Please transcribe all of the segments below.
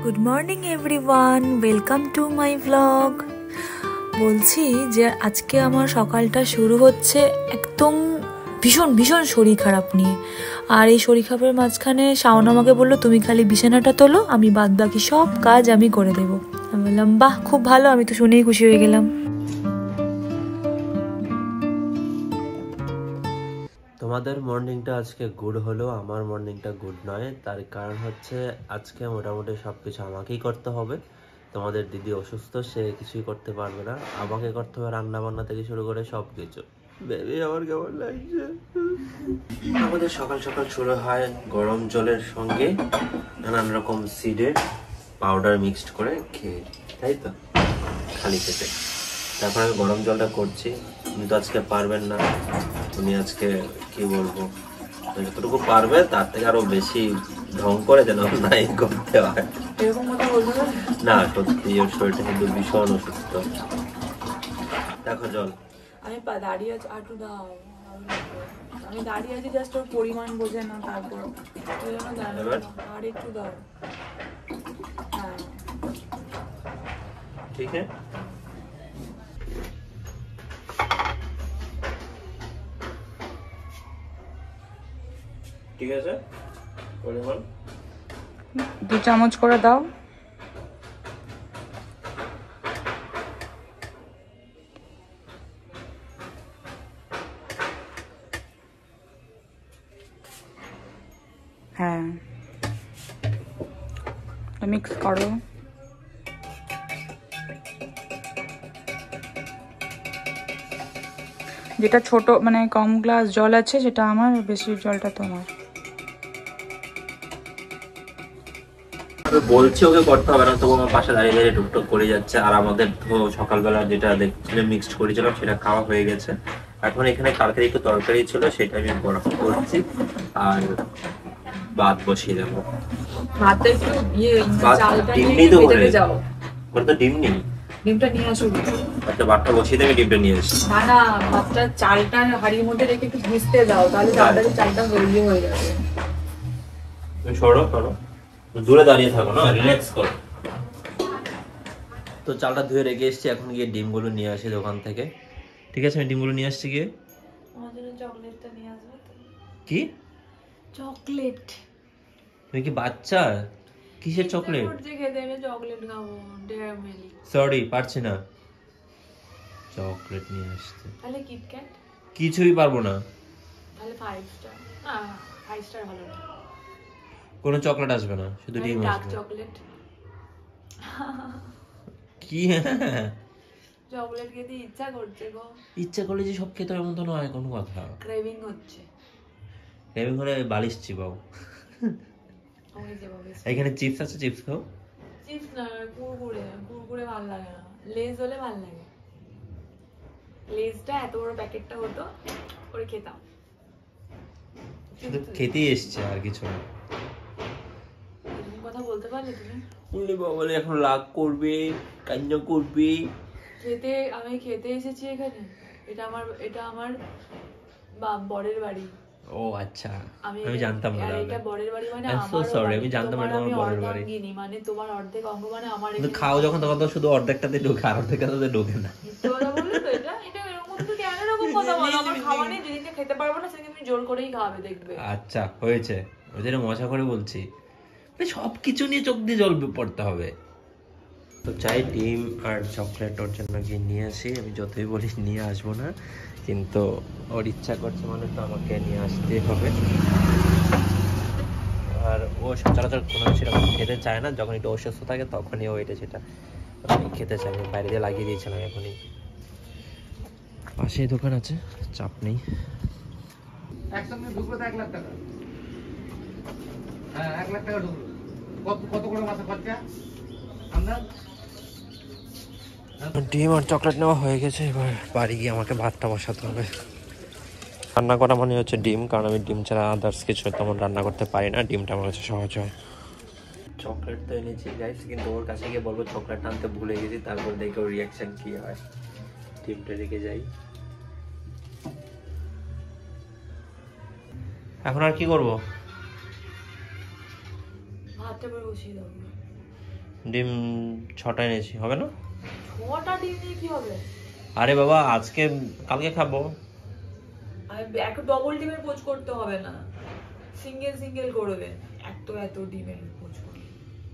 Good morning everyone, welcome to my blog. বলছি যে আজকে আমার সকালটা শুরু হচ্ছে একদম ভীষণ ভীষণ শরীর খারাপ নিয়ে। আর এই শরীর খারাপের মাঝখানে শাওন আমাকে বললো তুমি খালি বিছানাটা তোলো, আমি বাদ বাকি সব কাজ আমি করে দেবো। আমি বললাম বাহ, খুব ভালো, আমি তো শুনেই খুশি হয়ে গেলাম। তোমাদের মর্নিংটা আজকে গুড হলো, আমার মর্নিংটা গুড নয়। তার কারণ হচ্ছে আজকে মোটামুটি সবকিছু আমাকেই করতে হবে। তোমাদের দিদি অসুস্থ, সে কিছুই করতে পারবে না, আমাকে করতে হবে রান্না বান্না থেকে শুরু করে সবকিছু। বেবি আমার কেমন লাগছে। আমাদের সকাল সকাল শুরু হয় গরম জলের সঙ্গে নানান রকম সিডের পাউডার মিক্সড করে খেয়ে, তাই তো খালি পেটে। তারপর আমি গরম জলটা করছি, কিন্তু আজকে পারবেন না উনি। আজকে কি বলবো, যতটুকু পারবে তার থেকে আরো বেশি ঢং করে যেন নাই করতে হয়। না সত্যি ওর শরীরটা কিন্তু ভীষণ অসুস্থ। দেখো জল আমি দাঁড়িয়ে আছি, আটু দাও, আমি দাঁড়িয়ে আছি, জাস্ট ওর পরিমাণ বোঝে না, তারপর আর একটু দাও। হ্যাঁ ঠিক আছে। ঠিক আছে, পরিমাণ 2 চামচ করে দাও। হ্যাঁ, মিক্স করো। যেটা ছোট মানে কম গ্লাস জল আছে সেটা আমার, বেশি জলটা তোমার। বলছি ওকে করতে হবে না, তবু আমার পাশে দাঁড়িয়ে দাঁড়িয়ে টুকটুক করে যাচ্ছে। আর আমাদের তো সকালবেলা যেটা দেখছিলাম মিক্সড করেছিলাম সেটা খাওয়া হয়ে গেছে। এখন এখানে কালকের একটু তরকারি ছিল, সেটা আমি গরম করছি আর ভাত বসিয়ে দেবো। ভাতটা একটু চালটা ডিম নিয়ে নেই তো ভেজাতে যাও। ওর তো ডিম নেই। ডিমটা নিয়ে আসো। একটা ভাতটা বসিয়ে দেবে, ডিমটা নিয়ে আসি। না না, ভাতটা চালটা হাঁড়ির মধ্যে রেখে একটু ভিজতে দাও, তাহলে তাড়াতাড়ি চালটা গলিয়ে হয়ে যাবে। তুমি সরো সরো, দূরে দাঁড়িয়ে থাকো না, রিল্যাক্স করো। তো চালটা ধুয়ে রেখে এসেছি, এখন গিয়ে ডিমগুলো নিয়ে আসি দোকান থেকে। ঠিক আছে, আমি ডিমগুলো নিয়ে আসছি গিয়ে। আমার জন্য চকলেটটা নিয়ে আসবে তো? কি চকলেট? তুমি কি বাচ্চা? কিসের চকলেট? চকলেট খাবো, ডেয়ারি মিল্ক। সরি, পারছি না। চকলেট নিয়ে আসতে তাহলে কিটক্যাট? কিছুই পারবো না। তাহলে 5 স্টার। না 5 স্টার ভালো না। কোনো চকলেট আসবে না, শুধু ডিম ডার্ক আসবে। চকলেট। কি চকলেট খেতে ইচ্ছা করছে গো। ইচ্ছা করলে যে সব খেতে এমন তো নয়, কোনো কথা। ক্রেভিং হচ্ছে। ক্রেভিং হলে বালিশ চিবাও। এখানে চিপস আছে, চিপস খাও। চিপস না, কুরকুরে। কুরকুরে ভালো লাগে না, লেজ হলে ভালো লাগে। লেজটা এত বড় প্যাকেটটা হতো, ওরে খেতাম। শুধু খেতেই এসছে, আর কিছু না। কথা বলতে পারলে তুমি? বললে বাবা এখন রাগ করবে, কান্না করবে। আমি খেতে এসেছি এখানে। এটা আমার বরের বাড়ি। ও আচ্ছা, আমি জানতাম না। এটা বরের বাড়ি মানে আমার সো সরি, আমি জানতাম না তোমার বরের বাড়ি। মানে তোমার অর্ধেক অঙ্গ মানে আমার। কিন্তু খাও যখন তখন তো শুধু অর্ধেকটাতে ঢোকে, আর অর্ধেকটাতে ঢোকে না। মিথ্যে কথা বললে তো। এটা এরকম তো কেন এরকম কথা বলো? আমার খাওয়া নেই, যেদিনকে খেতে পারবো না সেদিন তুমি জোর করেই খাওয়াবে, দেখবে। আচ্ছা হয়েছে, ওই জন্য মজা করে বলছি। সবকিছু নিয়ে চোখ দিয়ে জল পড়তে হবে। তো চাই ডিম আর চকলেট ওর জন্য গিয়ে নিয়ে আসি। আমি যতই বলি নিয়ে আসবো না, কিন্তু ওর ইচ্ছা করছে মানে তো আমাকে নিয়ে আসতেই হবে। আর ও সচরাচর কোনো সেরকম খেতে চায় না, যখন একটু অসুস্থ থাকে তখনই ও এটা সেটা খেতে চায়। আমি বাইরে দিয়ে লাগিয়ে দিয়েছিলাম, এখনই পাশেই দোকান আছে, চাপ নেই। একসঙ্গে ঢুকলো তো 1 লাখ টাকা। হ্যাঁ 1 লাখ টাকা ঢুকলো। কত করে মাসে খরচা? ডিম আর চকলেট নেওয়া হয়ে গেছে, এবার বাড়ি গিয়ে আমাকে ভাতটা বসাতে হবে। রান্না করা মানে হচ্ছে ডিম, কারণ আমি ডিম ছাড়া আদার্স কিছু তেমন রান্না করতে পারি না। ডিমটা আমার কাছে সহজ হয়। চকলেট তো এনেছি গাইস, কিন্তু ওর কাছে গিয়ে বলবো চকলেট আনতে ভুলে গেছি, তারপর দেখে ওর রিয়াকশন কি হয়। ডিমটা রেখে যাই। এখন আর কি করবো? ভাতটা বসিয়ে দাও। ডিম 6টা এনেছি, হবে না? 6টা ডিম নিয়ে কি হবে? আরে বাবা আজকে কালকে খাবো। এক ডবল ডিমের পোচ করতে হবে না, সিঙ্গেল সিঙ্গেল করবে। এত ডিমের পোচ করবে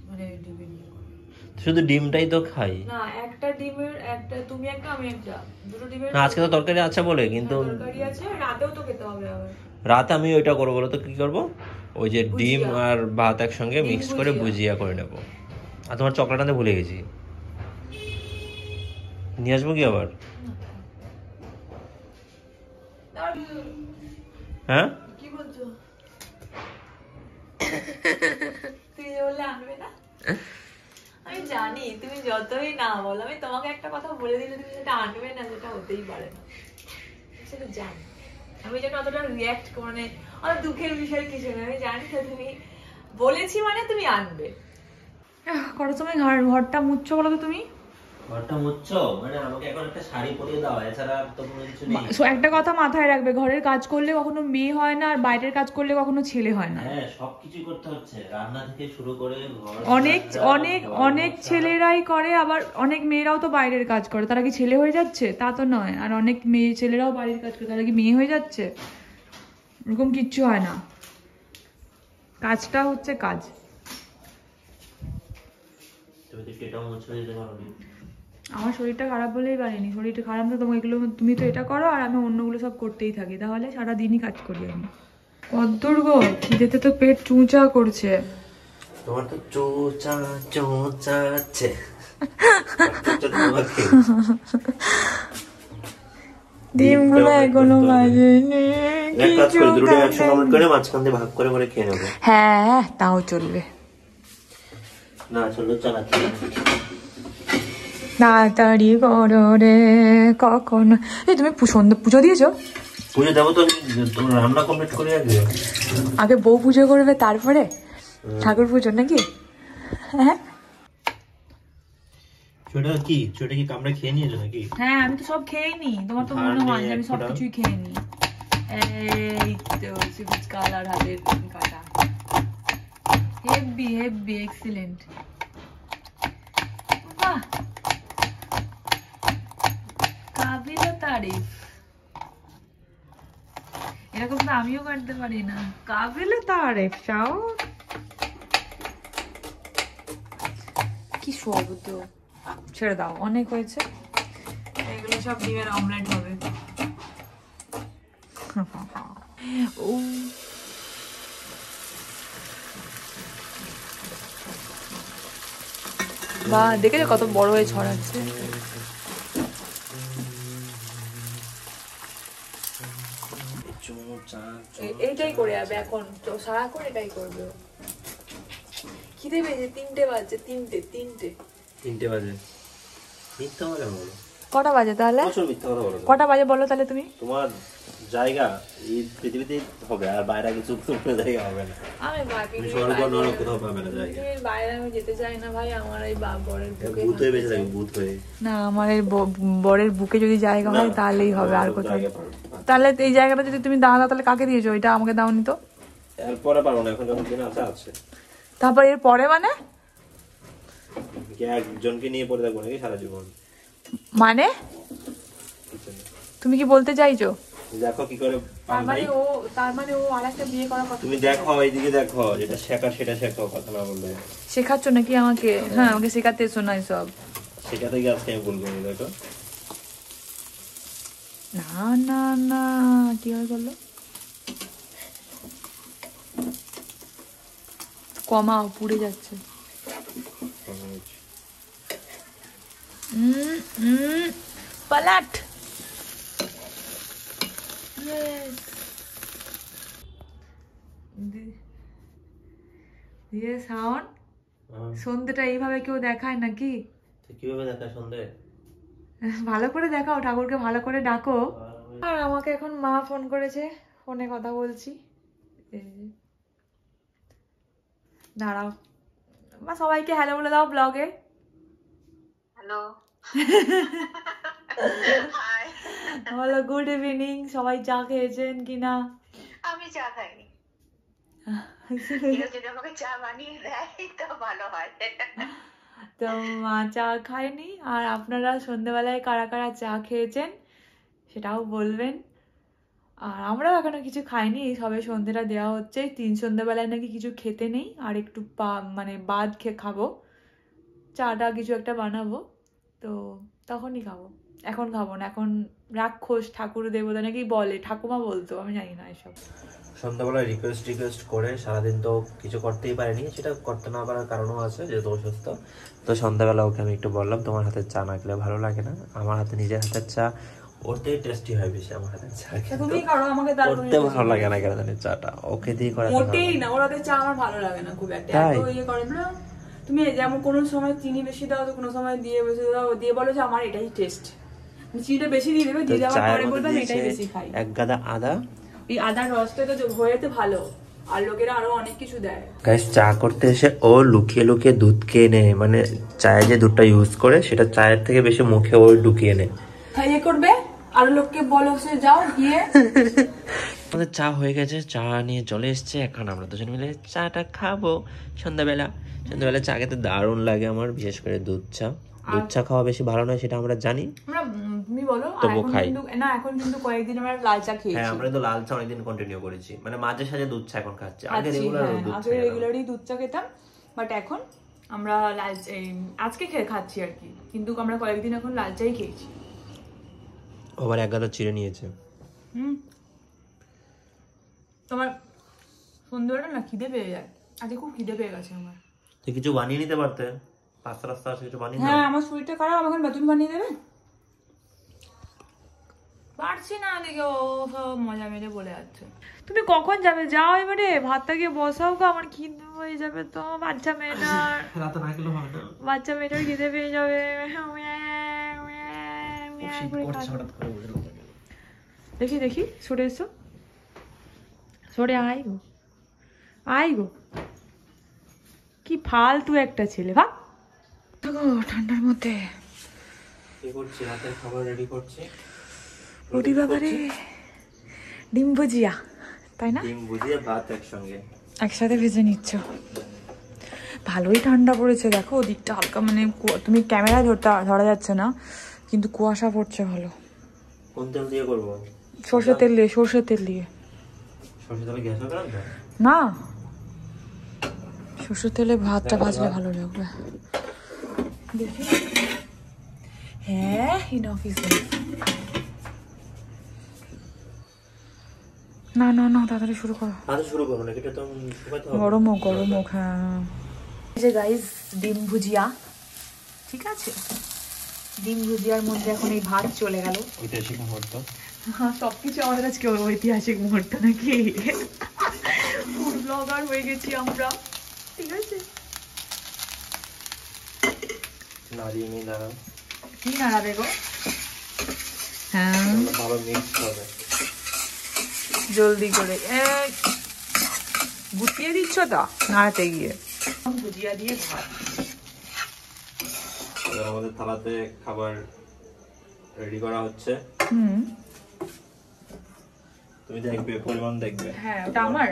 মানে ডিমের নিয়ে করবে। শুধু ডিমটাই তো খাই না, একটা ডিমের একটা তুমি একটা আমি একটা, দুটো ডিমের। না আজকে তো তরকারি আছে বলে, কিন্তু তরকারি আছে, রাতেও তো খেতে হবে আবার। রাতে আমি ওইটা করবো, বলো তো কি করবো? ওই যে ডিম আর ভাত একসঙ্গে ডিম মিক্স করে ভুজিয়া করে নেবো। আর তোমার চকলেট আনতে ভুলে গেছি, নিয়ে আসবো কি আবার? হ্যাঁ কি বলছো? তুই বললে আনবে না? আমি জানি তুমি যতই না বলো, আমি তোমাকে একটা কথা বলে দিলে তুমি সেটা আনবে না, সেটা হতেই পারে না, সেটা জানি। আমি যেন অতটা রিয়াক্ট মানে অত দুঃখের বিষয় কিছু না, আমি জানি তো তুমি বলেছি মানে তুমি আনবে। কটার সময় ঘরটা মুছছো বলো তো তুমি? ঘরটা মুছছো মানে আমাকে এখন একটা শাড়ি পরিয়ে দাও, এছাড়া তো কোনো কিছু নেই। একটা কথা মাথায় রাখবে, ঘরের কাজ করলে কখনো মেয়ে হয় না, আর বাইরের কাজ করলে কখনো ছেলে হয় না। হ্যাঁ সবকিছু করতে হচ্ছে, রান্না থেকে শুরু করে ঘর। অনেক ছেলেরাই করে, আবার অনেক মেয়েরাও তো বাইরের কাজ করে, তারা কি ছেলে হয়ে যাচ্ছে? তা তো নয়। আর অনেক ছেলেরাও বাইরের কাজ করে, তারা কি মেয়ে হয়ে যাচ্ছে? এরকম কিচ্ছু হয় না, কাজটা হচ্ছে কাজ। তুমি তো এটাও মুছে দিতে পারোনি। আমার শরীরটা খারাপ বলেই পারিনি, শরীরটা খারাপ তো তোমাকে এগুলো, তুমি তো এটা করো আর আমি অন্যগুলো সব করতেই থাকি, তাহলে সারাদিনই কাজ করি আমি। কদ্দূর গো, খিদেতে তো পেট চুঁচা করছে। তোমার তো চোচাচ্ছে। ডিমগুলো এখনো বাজেনি, মাঝখান দিয়ে ভাগ করে করে খেয়ে নেবো। হ্যাঁ তাও চলবে, না চললো চালাচ্ছি। তাড়াতাড়ি করো রে, কখন? এই তুমি পুজো দিয়েছো? পুজো দেবো তো, রান্না কমপ্লিট করে আগে বউ পুজো করবে তারপরে ঠাকুর পুজো নাকি? হ্যাঁ ছোটা কি কামড়ে খেয়ে নিয়েছো নাকি? হ্যাঁ আমি তো সব খেয়ে নি, তোমার তো মনে হয় যে আমি সব কিছুই খেয়ে নি। এই তো সবুজ কালার হাতের কাটা, হেভি এক্সিলেন্ট। বাহ, কাবিলে তারিফ। এরকম তো আমিও কাটতে পারি না, কাবিলে তারিফ। চাও কি শব্দ, ছেড়ে দাও, অনেক হয়েছে। এগুলো সব ডিমের অমলেট হবে। বা দেখেছো কত বড় হয়ে ছড়াচ্ছে। এইটাই করে যাবে এখন তো, সারাক্ষণ এটাই করবে। খিদে পেয়েছে, 3টে বাজছে, তিনটে বাজে। মিথ্যা কথা বলো। কটা বাজে তাহলে? মিথ্যা কথা বলো। কটা বাজে বলো তাহলে তুমি? তোমার জায়গা এই পৃথিবীতে হবে, আর বাইরে কিছু জায়গা হবে না। আমি কোথাও পাবে না জায়গা। বাইরে আমি যেতে চাই না ভাই, আমার এই বরের বুকে ভূত হয়ে বেঁচে থাকবে, ভূত হয়ে। না, আমার এই বরের বুকে যদি জায়গা হয় তাহলেই হবে, আর কোথাও। তাহলে এই জায়গাটা যদি তুমি দাও তাহলে কাকে দিয়েছো? এটা আমাকে দাওনি তো। এরপরে পারবো না, এখন যখন দিন আছে। তারপর এর পরে মানে একজনকে নিয়ে পড়ে থাকবো নাকি সারা জীবন? মানে তুমি কি বলতে চাইছো? দেখো কি করে। তার মানে ও আরেকটা বিয়ে করার কথা। তুমি দেখো এইদিকে দেখো, যেটা শেখা সেটা শেখো, কথা না বললে। শেখাচ্ছ নাকি আমাকে? হ্যাঁ আমাকে শেখাতে এসো না সব। শেখাতে গিয়ে আজকে আমি বলবো না, দেখো। না কি হয় বললো? কমাও, পুড়ে যাচ্ছে। পালাট। সাউন্ড সন্ধ্যেটা এইভাবে কেউ দেখায় নাকি? কিভাবে দেখায় সন্ধ্যে? ভালো করে দেখাও, ঠাকুরকে ভালো করে ডাকো। আর আমাকে এখন মা ফোন করেছে, ফোনে কথা বলছি। দাঁড়াও মা, সবাইকে হ্যালো বলে দাও ব্লগে। হ্যালো বলো গুড ইভিনিং। সবাই চা খেয়েছেন কিনা? আমি চা খাইনি, যদি আমাকে চা বানিয়ে দেয় তো ভালো হয়। তো মা চা খায়নি। আর আপনারা সন্ধ্যেবেলায় কারা কারা চা খেয়েছেন সেটাও বলবেন। আর আমরাও এখনো কিছু খাইনি, সবে সন্ধ্যেটা দেওয়া হচ্ছে। 3 সন্ধ্যেবেলায় নাকি কিছু খেতে নেই, আর একটু মানে বাদ খেয়ে খাবো, চাটা কিছু একটা বানাবো, তো তখনই খাবো। এখন খাবো না, এখন রাক্ষস ঠাকুর দেবতা নাকি বলে, ঠাকুমা বলতো, আমি জানি না এসব। সন্ধ্যাবেলায় রিকোয়েস্ট করে সারাদিন তো কিছু করতেই পারিনি, সেটা করতে না পারার কারণও আছে যেহেতু অসুস্থ। তো সন্ধ্যাবেলা ওকে আমি একটু বললাম তোমার হাতের চা না খেলে ভালো লাগে না, আমার হাতে নিজের হাতের চা ওটাই টেস্টি হয় বেশি, আমার হাতের চা তুমি করো, আমাকে করতে ভালো লাগে না কেন জানি চাটা ওকে দিয়ে করে মোটেই না, ওর হাতের চা আমার ভালো লাগে না খুব একটা, এত ইয়ে করে না। তুমি যেমন কোনো সময় চিনি বেশি দাও, তো কোনো সময় দিয়ে বেশি দাও, দিয়ে বলো যে আমার এটাই টেস্ট, চিনিটা বেশি দিয়ে দেবে, দিয়ে দেওয়ার পরে বলবে আমি এটাই বেশি খাই। এক গাদা আদা, এই আদার রসটা তো হয়েতে ভালো, আর লোকেরা আরো অনেক কিছু দেয়। গাইস চা করতে এসে ও লুকিয়ে লুকিয়ে দুধ খেয়ে নেয়, মানে চায়ে যে দুধটা ইউজ করে সেটা চায়ের থেকে বেশি মুখে ও ঢুকিয়ে নেয়। তাই ইয়ে করবে, আরো লোককে বলো সে যাও গিয়ে। আমাদের চা হয়ে গেছে, চা নিয়ে চলে এসছে, এখন আমরা দুজন মিলে চাটা খাবো। সন্ধ্যাবেলা চা খেতে দারুণ লাগে আমার, বিশেষ করে দুধ চা খাওয়া বেশি ভালো নয় সেটা আমরা জানি, তুমি বলো। তবু খাই না, এখন কিন্তু কয়েকদিন আমরা লাল চা খেয়েছি। হ্যাঁ, আমরা তো লাল চা অনেকদিন কন্টিনিউ করেছি, মানে মাঝে সাঝে দুধ চা এখন খাচ্ছি, আগে রেগুলারই দুধ চা খেতাম, বাট এখন আমরা লাল আজকে খাচ্ছি আর কি, কিন্তু আমরা কয়েকদিন এখন লাল চাই খেয়েছি। আবার এক গাদা চিড়ে নিয়েছে। তোমার সন্ধ্যাবেলা না খিদে পেয়ে যায়, আজকে খুব খিদে পেয়ে গেছে আমার। তুই কিছু বানিয়ে নিতে পারতে, পাস্তা রাস্তা কিছু বানিয়ে। হ্যাঁ, আমার শরীরটা খারাপ, আমাকে তুমি বানিয়ে দেবে। পারছি না, দেখে ও সব মজা মেরে বলে যাচ্ছে। তুমি কখন যাবে? যাও এবারে, ভাতটা গিয়ে বসাও, আমার খিদে হয়ে যাবে তো। বাচ্চা মেয়েটার বাচ্চা মেয়েটার খিদে পেয়ে যাবে। দেখি দেখি, সরে এসো, সরে আয় গো, কি ফালতু একটা ছেলে। ভাগ ঠান্ডার মধ্যে। কি করছি? রাতের খাবার রেডি করছি। রুটি বাবারে, ডিম ভুজিয়া, তাই না? ডিম ভুজিয়া ভাত একসাথে ভেজে নিচ্ছ। ভালোই ঠান্ডা পড়েছে, দেখো ওদিকটা হালকা, মানে তুমি ক্যামেরায় ধরা যাচ্ছে না, কিন্তু কুয়াশা পড়ছে ভালো। কোন তেল দিয়ে করবো? সরষের তেল দিয়ে। সরষের তেলে গ্যাস হবে না, সরষের তেলে ভাতটা ভাজলে ভালো লাগবে। দেখি, হ্যাঁ, ইনফ ইজ না, তাড়াতাড়ি শুরু করো। গরম হোক, হ্যাঁ। এই যে গাইস, ডিম ভুজিয়া, ঠিক আছে? ডিম ভুজিয়ার মধ্যে এখন এই ভাত চলে গেল। ঐতিহাসিক মুহূর্ত। হ্যাঁ, সবকিছু আমাদের আজকে ঐতিহাসিক মুহূর্ত নাকি? ফুড ব্লগার হয়ে গেছি আমরা, ঠিক আছে? নাড়িয়ে নিয়ে দাঁড়াও। কি নাড়াবে গো? হ্যাঁ, ভালো মিক্স হবে জলদি করে। গুটিয়ে দিচ্ছ তো নাড়াতে গিয়ে। ভুজিয়া দিয়ে ভাত। আমাদের থালাতে খাবার রেডি করা হচ্ছে। তুমি দেখবে, পরিমাণ দেখবে। হ্যাঁ, ওটা আমার।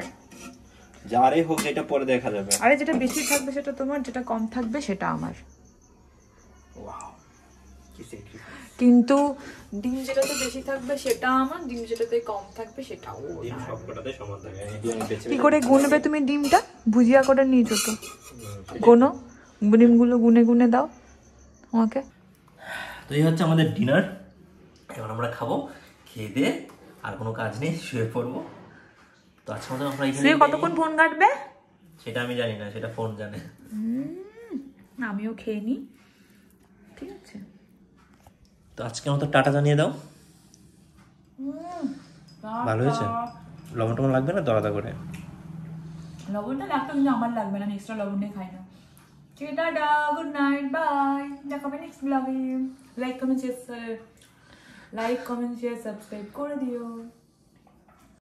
যারে হোক, এটা পরে দেখা যাবে। আরে যেটা বেশি থাকবে সেটা তোমার, যেটা কম থাকবে সেটা আমার। ওয়াও, কি সেক্রেট। কিন্তু ডিম যেটাতে বেশি থাকবে সেটা আমার, ডিম যেটাতে কম থাকবে সেটা ওর। ডিম সবকটাতে সমান থাকে। কি করে গুনবে তুমি ডিমটা? ভুজিয়া করে নিয়েছো তো, গোনো, ডিমগুলো গুনে দাও আমাকে। তো এই হচ্ছে আমাদের ডিনার, এখন আমরা খাবো, খেয়ে দিয়ে আর কোনো কাজ নেই, শুয়ে পড়বো। তো আজকে মতো আমরা এখানে। কতক্ষণ ফোন কাটবে সেটা আমি জানি না, সেটা ফোন জানে। আমিও খেয়ে নি, ঠিক আছে? তো আজকের মতো টাটা জানিয়ে দাও। ভালো হয়েছে? লবণ টবণ লাগবে না তো আলাদা করে? লবণটা লাগতো, কিন্তু আমার লাগবে না, এক্সট্রা লবণ দিয়ে খাই না। ঠিক আছে, টাটা, গুড নাইট, বাই, দেখা হবে নেক্সট ব্লগে। লাইক কমেন্ট শেয়ার সাবস্ক্রাইব করে দিও।